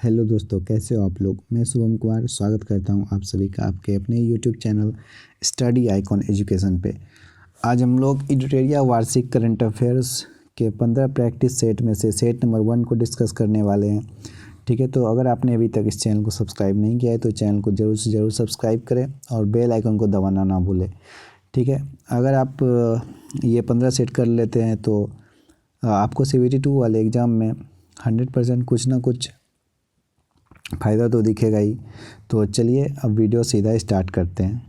Hello दोस्तों, कैसे हो आप लोग। मैं शुभम कुमार स्वागत करता हूं आप सभी का आपके अपने YouTube channel study icon education पे। आज हम लोग एडिटोरिया वार्षिक करंट अफेयर्स के 15 प्रैक्टिस सेट में से सेट नंबर 1 को डिस्कस करने वाले हैं। ठीक है, तो अगर आपने अभी तक इस चैनल को सब्सक्राइब नहीं किया है तो चैनल को ज़रूर से ज़रूर सब्सक्राइब करें और बेल आइकन को दबाना ना भूलें। ठीक है, अगर आप ये 15 सेट कर लेते हैं तो आपको CBT 2 वाले एग्ज़ाम में 100% कुछ ना कुछ फ़ायदा तो दिखेगा ही। तो चलिए अब वीडियो सीधा स्टार्ट करते हैं।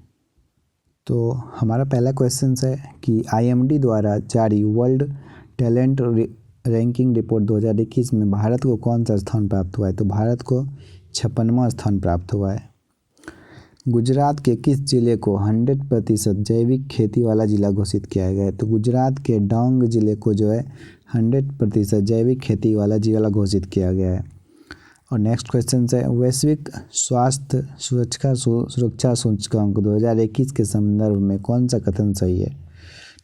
तो हमारा पहला क्वेश्चन है कि IMD द्वारा जारी वर्ल्ड टैलेंट रैंकिंग रिपोर्ट 2021 में भारत को कौन सा स्थान प्राप्त हुआ है। तो भारत को 56वां स्थान प्राप्त हुआ है। गुजरात के किस जिले को 100% जैविक खेती वाला जिला घोषित किया गया है। तो गुजरात के डांग जिले को जो है 100% जैविक खेती वाला जिला घोषित किया गया है। और नेक्स्ट क्वेश्चन है वैश्विक स्वास्थ्य सुरक्षा सूचकांक 2021 के संदर्भ में कौन सा कथन सही है।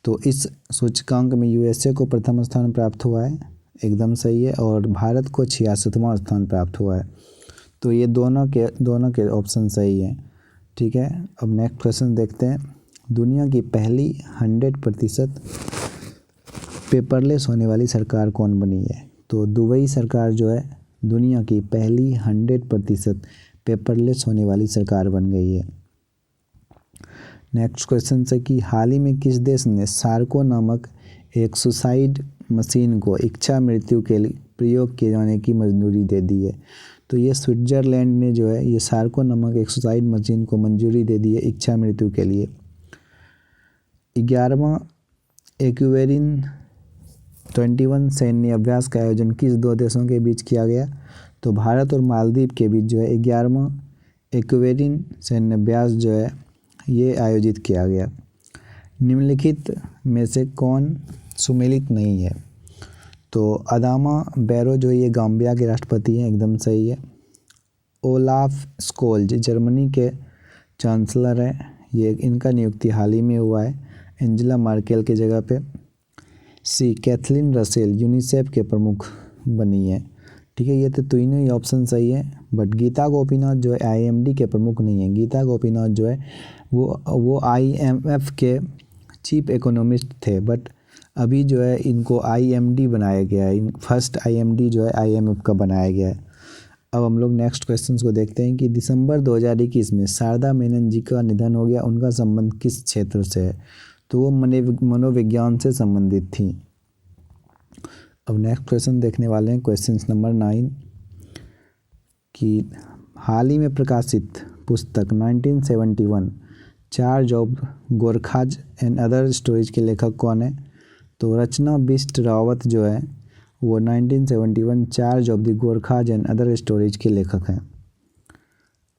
तो इस सूचकांक में USA को प्रथम स्थान प्राप्त हुआ है, एकदम सही है, और भारत को 66वां स्थान प्राप्त हुआ है। तो ये दोनों के ऑप्शन सही हैं। ठीक है, अब नेक्स्ट क्वेश्चन देखते हैं। दुनिया की पहली 100% पेपरलेस होने वाली सरकार कौन बनी है। तो दुबई सरकार जो है दुनिया की पहली 100% पेपरलेस होने वाली सरकार बन गई है। नेक्स्ट क्वेश्चन है कि हाल ही में किस देश ने सार्को नामक एक सुसाइड मशीन को इच्छा मृत्यु के लिए प्रयोग किए जाने की मंजूरी दे दी है। तो ये स्विट्ज़रलैंड ने जो है ये सार्को नामक एक सुसाइड मशीन को मंजूरी दे दी है इच्छा मृत्यु के लिए। 11वां एक्वेरिन 21 सैन्य अभ्यास का आयोजन किस दो देशों के बीच किया गया। तो भारत और मालदीव के बीच जो है 11वां एक्वेरिन सैन्य अभ्यास जो है ये आयोजित किया गया। निम्नलिखित में से कौन सुमेलित नहीं है। तो अदामा बैरो जो ये गाम्बिया के राष्ट्रपति हैं, एकदम सही है। ओलाफ स्कोल्ज जर्मनी के चांसलर हैं, ये इनका नियुक्ति हाल ही में हुआ है एंजेला मार्केल के जगह पे। सी कैथलीन रसेल यूनिसेफ के प्रमुख बनी है। ठीक है, ये तो तीनों ही ऑप्शन सही है, बट गीता गोपीनाथ जो है IMD के प्रमुख नहीं है। गीता गोपीनाथ जो है वो IMF के चीफ इकोनॉमिस्ट थे, बट अभी जो है इनको IMD बनाया गया है। फर्स्ट IMD जो है IMF का बनाया गया है। अब हम लोग नेक्स्ट क्वेश्चन को देखते हैं कि दिसंबर 2021 में शारदा मेनन जी का निधन हो गया, उनका संबंध किस क्षेत्र से है। तो वो मनोविज्ञान से संबंधित थी। अब नेक्स्ट क्वेश्चन देखने वाले हैं क्वेश्चन नंबर 9 कि हाल ही में प्रकाशित पुस्तक 1971 charge of Gorkhas and other stories के लेखक कौन है। तो रचना बिष्ट रावत जो है वो 1971 charge of the Gorkhas and other stories के लेखक हैं।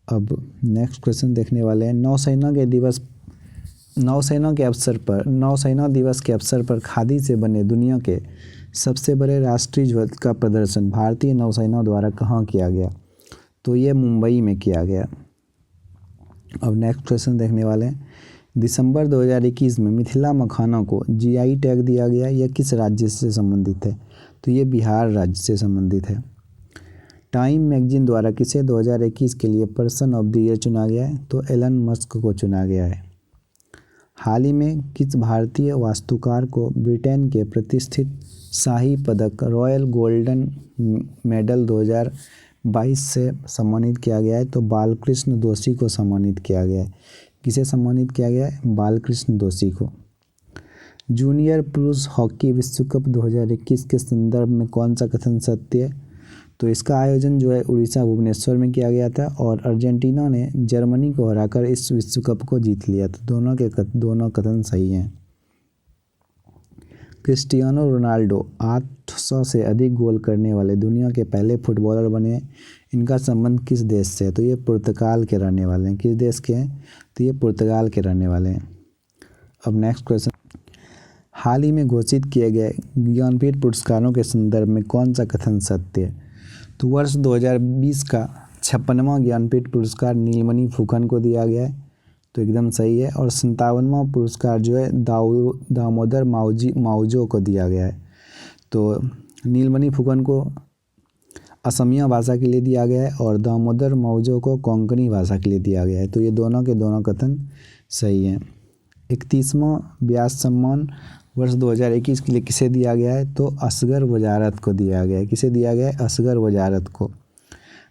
अब नेक्स्ट क्वेश्चन देखने वाले हैं नौसेना दिवस के अवसर पर खादी से बने दुनिया के सबसे बड़े राष्ट्रीय ध्वज का प्रदर्शन भारतीय नौसेना द्वारा कहाँ किया गया। तो ये मुंबई में किया गया। अब नेक्स्ट क्वेश्चन देखने वाले हैं दिसंबर 2021 में मिथिला मखाना को GI टैग दिया गया, यह किस राज्य से संबंधित है। तो ये बिहार राज्य से संबंधित है। टाइम मैगजीन द्वारा किसे 2021 के लिए पर्सन ऑफ द ईयर चुना गया है। तो एलन मस्क को चुना गया है। हाल ही में किस भारतीय वास्तुकार को ब्रिटेन के प्रतिष्ठित शाही पदक रॉयल गोल्डन मेडल 2022 से सम्मानित किया गया है। तो बालकृष्ण दोषी को सम्मानित किया गया है। किसे सम्मानित किया गया है। बालकृष्ण दोषी को। जूनियर पुरुष हॉकी विश्व कप 2021 के संदर्भ में कौन सा कथन सत्य है। तो इसका आयोजन जो है उड़ीसा भुवनेश्वर में किया गया था और अर्जेंटीना ने जर्मनी को हराकर इस विश्व कप को जीत लिया था। दोनों कथन सही हैं। क्रिस्टियानो रोनाल्डो 800 से अधिक गोल करने वाले दुनिया के पहले फुटबॉलर बने। इनका संबंध किस देश से है। तो ये पुर्तगाल के रहने वाले हैं। किस देश के हैं। तो ये पुर्तगाल के रहने वाले हैं। अब नेक्स्ट क्वेश्चन हाल ही में घोषित किए गए ज्ञानपीठ पुरस्कारों के संदर्भ में कौन सा कथन सत्य है। तो वर्ष 2020 का 56वां ज्ञानपीठ पुरस्कार नीलमणि फुकन को दिया गया है। तो एकदम सही है। और 57वां पुरस्कार जो है दामोदर मावजो को दिया गया है। तो नीलमणि फुकन को असमिया भाषा के लिए दिया गया है और दामोदर मौजो को कोंकणी भाषा के लिए दिया गया है। तो ये दोनों के दोनों कथन सही हैं। 31वां व्यास सम्मान वर्ष 2021 के लिए किसे दिया गया है? तो असगर वजारत को दिया गया है। किसे दिया गया है? असगर वजारत को।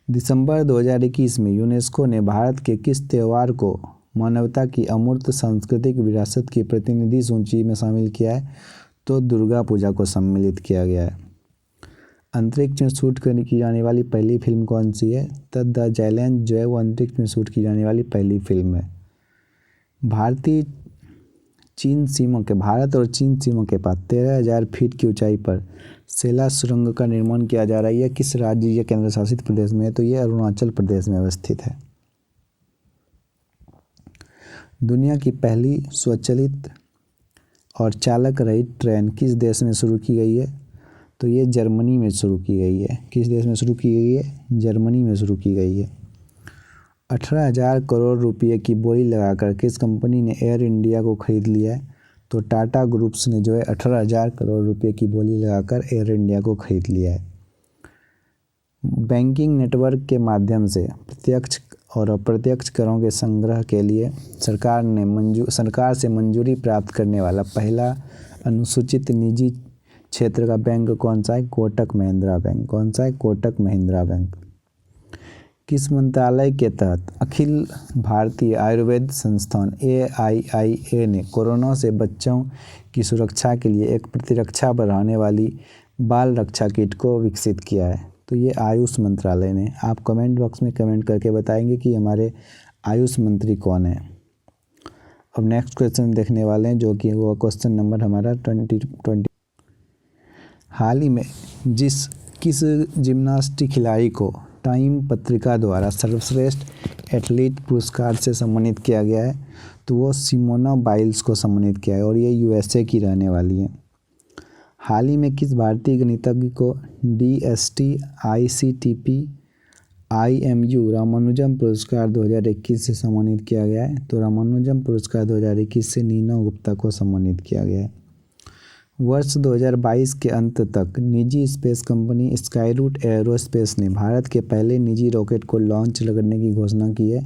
दिसंबर 2021 में यूनेस्को ने भारत के किस त्यौहार को मानवता की अमूर्त सांस्कृतिक विरासत की प्रतिनिधि सूची में शामिल किया है? तो दुर्गा पूजा को सम्मिलित किया गया है। अंतरिक्ष में शूट की जाने वाली पहली फिल्म कौन सी है? तो द चैलेंज जो है वो अंतरिक्ष में शूट की जाने वाली पहली फिल्म है। भारत और चीन सीमा के पास 13,000 फीट की ऊंचाई पर सेला सुरंग का निर्माण किया जा रहा है। यह किस राज्य या केंद्र शासित प्रदेश में है? तो यह अरुणाचल प्रदेश में अवस्थित है। दुनिया की पहली स्वचालित और चालक रहित ट्रेन किस देश में शुरू की गई है? तो ये जर्मनी में शुरू की गई है। किस देश में शुरू की गई है? जर्मनी में शुरू की गई है। 18,000 करोड़ रुपये की बोली लगाकर किस कंपनी ने एयर इंडिया को खरीद लिया है? तो टाटा ग्रुप्स ने जो है 18,000 करोड़ रुपये की बोली लगाकर एयर इंडिया को खरीद लिया है। बैंकिंग नेटवर्क के माध्यम से प्रत्यक्ष और अप्रत्यक्ष करों के संग्रह के लिए सरकार से मंजूरी प्राप्त करने वाला पहला अनुसूचित निजी क्षेत्र का बैंक कौन सा है? कोटक महिंद्रा बैंक। कौन सा है? कोटक महिंद्रा बैंक। किस मंत्रालय के तहत अखिल भारतीय आयुर्वेद संस्थान AIIA ने कोरोना से बच्चों की सुरक्षा के लिए एक प्रतिरक्षा बढ़ाने वाली बाल रक्षा किट को विकसित किया है? तो ये आयुष मंत्रालय ने। आप कमेंट बॉक्स में कमेंट करके बताएंगे कि हमारे आयुष मंत्री कौन है। अब नेक्स्ट क्वेश्चन देखने वाले हैं जो कि वो क्वेश्चन नंबर हमारा 2020। हाल ही में किस जिम्नास्टिक खिलाड़ी को टाइम पत्रिका द्वारा सर्वश्रेष्ठ एथलीट पुरस्कार से सम्मानित किया गया है? तो वो सिमोना बाइल्स को सम्मानित किया है और ये USA की रहने वाली है। हाल ही में किस भारतीय गणितज्ञ को DST ICTP IMU रामानुजम पुरस्कार 2021 से सम्मानित किया गया है? तो रामानुजम पुरस्कार 2021 से नीना गुप्ता को सम्मानित किया गया है। वर्ष 2022 के अंत तक निजी स्पेस कंपनी स्काईरूट एयरोस्पेस ने भारत के पहले निजी रॉकेट को लॉन्च करने की घोषणा की है,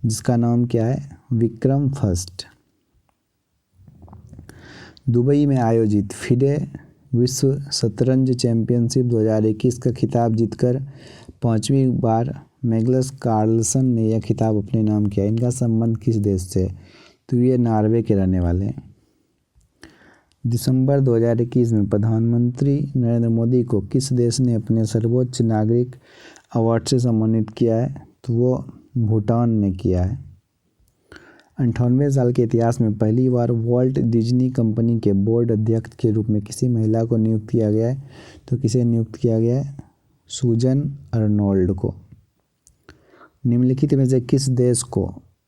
जिसका नाम क्या है? विक्रम फर्स्ट। दुबई में आयोजित फिडे विश्व शतरंज चैंपियनशिप 2021 का खिताब जीतकर 5वीं बार मैग्नस कार्लसन ने यह खिताब अपने नाम किया। इनका संबंध किस देश से? तो ये नॉर्वे के रहने वाले हैं। दिसंबर 2021 में प्रधानमंत्री नरेंद्र मोदी को किस देश ने अपने सर्वोच्च नागरिक अवार्ड से सम्मानित किया है? तो वो भूटान ने किया है। 98 साल के इतिहास में पहली बार वॉल्ट डिज्नी कंपनी के बोर्ड अध्यक्ष के रूप में किसी महिला को नियुक्त किया गया है? तो किसे नियुक्त किया गया है? सूजन अर्नोल्ड को। निम्नलिखित में से किस देश को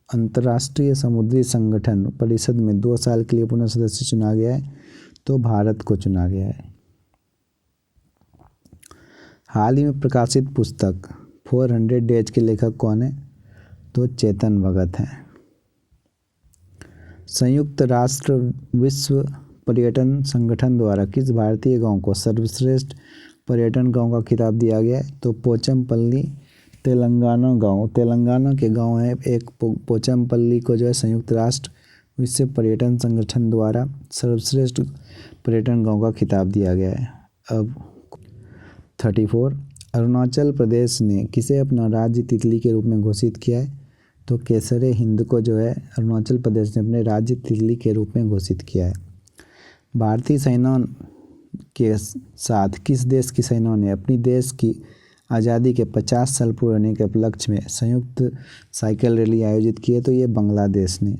अंतर्राष्ट्रीय समुद्री संगठन परिषद में 2 साल के लिए पुनः सदस्य चुना गया है? तो भारत को चुना गया है। हाल ही में प्रकाशित पुस्तक 400 डेज के लेखक कौन है? तो चेतन भगत हैं। संयुक्त राष्ट्र विश्व पर्यटन संगठन द्वारा किस भारतीय गांव को सर्वश्रेष्ठ पर्यटन गांव का खिताब दिया गया है? तो पोचमपल्ली तेलंगाना गांव। तेलंगाना के गांव है एक पोचमपल्ली को जो है संयुक्त राष्ट्र विश्व पर्यटन संगठन द्वारा सर्वश्रेष्ठ पर्यटन गांव का खिताब दिया गया है। अब 34 अरुणाचल प्रदेश ने किसे अपना राज्य तितली के रूप में घोषित किया है? तो केसरे हिंद को जो है अरुणाचल प्रदेश ने अपने राज्य तितली के रूप में घोषित किया है। भारतीय सेना के साथ किस देश की सेना ने अपनी देश की आज़ादी के 50 साल पूरे होने के उपलक्ष्य में संयुक्त साइकिल रैली आयोजित की है? तो ये बांग्लादेश ने।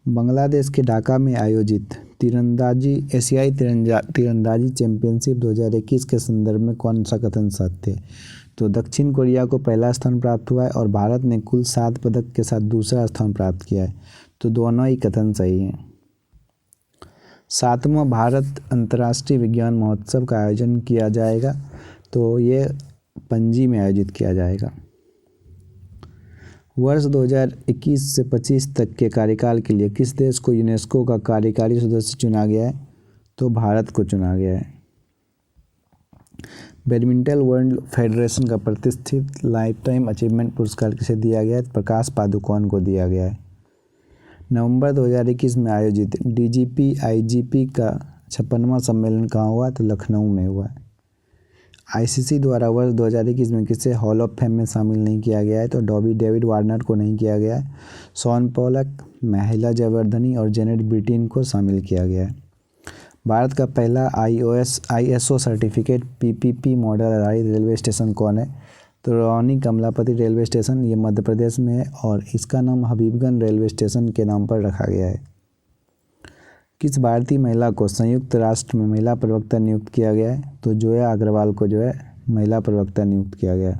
बांग्लादेश के ढाका में आयोजित एशियाई तीरंदाजी चैंपियनशिप 2021 के संदर्भ में कौन सा कथन सत्य है? तो दक्षिण कोरिया को पहला स्थान प्राप्त हुआ है और भारत ने कुल 7 पदक के साथ दूसरा स्थान प्राप्त किया है। तो दोनों ही कथन सही हैं। 7वां भारत अंतर्राष्ट्रीय विज्ञान महोत्सव का आयोजन किया जाएगा। तो ये पणजी में आयोजित किया जाएगा। वर्ष 2021 से 25 तक के कार्यकाल के लिए किस देश को यूनेस्को का कार्यकारी सदस्य चुना गया है? तो भारत को चुना गया है। बैडमिंटन वर्ल्ड फेडरेशन का प्रतिष्ठित लाइफ टाइम अचीवमेंट पुरस्कार किसे दिया गया है? प्रकाश पादुकोण को दिया गया है। नवंबर 2021 में आयोजित डीजीपी आईजीपी का 56वां सम्मेलन कहाँ हुआ? तो लखनऊ में हुआ है। आईसीसी द्वारा वर्ष 2021 में किसे हॉल ऑफ फेम में शामिल नहीं किया गया है? तो डेविड वार्नर को नहीं किया गया है। शॉन पोलक, महिला जयवर्धनी और जेनेट ब्रिटेन को शामिल किया गया है। भारत का पहला आईएसओ सर्टिफिकेट पीपीपी मॉडल आधारित रेलवे स्टेशन कौन है? तो रौनी कमलापति रेलवे स्टेशन, ये मध्य प्रदेश में है और इसका नाम हबीबगंज रेलवे स्टेशन के नाम पर रखा गया है। किस भारतीय महिला को संयुक्त राष्ट्र में महिला प्रवक्ता नियुक्त किया गया है? तो जोया अग्रवाल को जो है महिला प्रवक्ता नियुक्त किया गया है।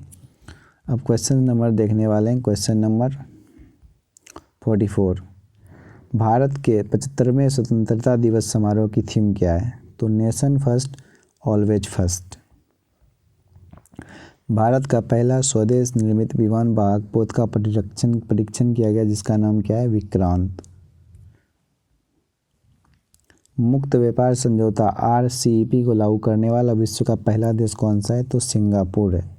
अब क्वेश्चन नंबर देखने वाले हैं, क्वेश्चन नंबर 44। भारत के 75वें स्वतंत्रता दिवस समारोह की थीम क्या है? तो nation first always first. Bharat का पहला स्वदेश निर्मित विमान वाहक पोत का परीक्षण किया गया जिसका नाम क्या है? विक्रांत। मुक्त व्यापार समझौता आरसीईपी को लागू करने वाला विश्व का पहला देश कौन सा है? तो सिंगापुर है।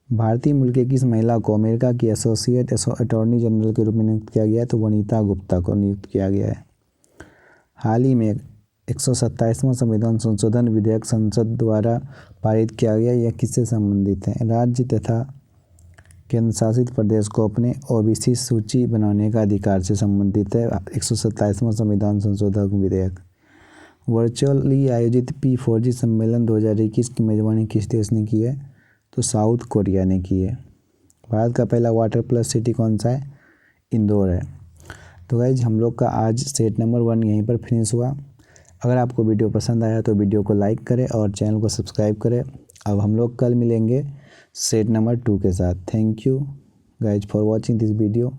भारतीय मूल की किस महिला को अमेरिका की एसोसिएट अटॉर्नी जनरल के रूप में नियुक्त किया गया है? तो वनीता गुप्ता को नियुक्त किया गया है। हाल ही में 127वां संविधान संशोधन विधेयक संसद द्वारा पारित किया गया, यह किससे संबंधित है? राज्य तथा केंद्र शासित प्रदेश को अपने ओबीसी सूची बनाने का अधिकार से संबंधित है 127वां संविधान संशोधन विधेयक। वर्चुअली आयोजित P4G सम्मेलन 2021 की मेजबानी किस देश ने की है? तो साउथ कोरिया ने की है। भारत का पहला वाटर प्लस सिटी कौन सा है? इंदौर है। तो गाइज हम लोग का आज सेट नंबर 1 यहीं पर फिनिश हुआ। अगर आपको वीडियो पसंद आया तो वीडियो को लाइक करें और चैनल को सब्सक्राइब करें। अब हम लोग कल मिलेंगे सेट नंबर 2 के साथ। Thank you guys for watching this video.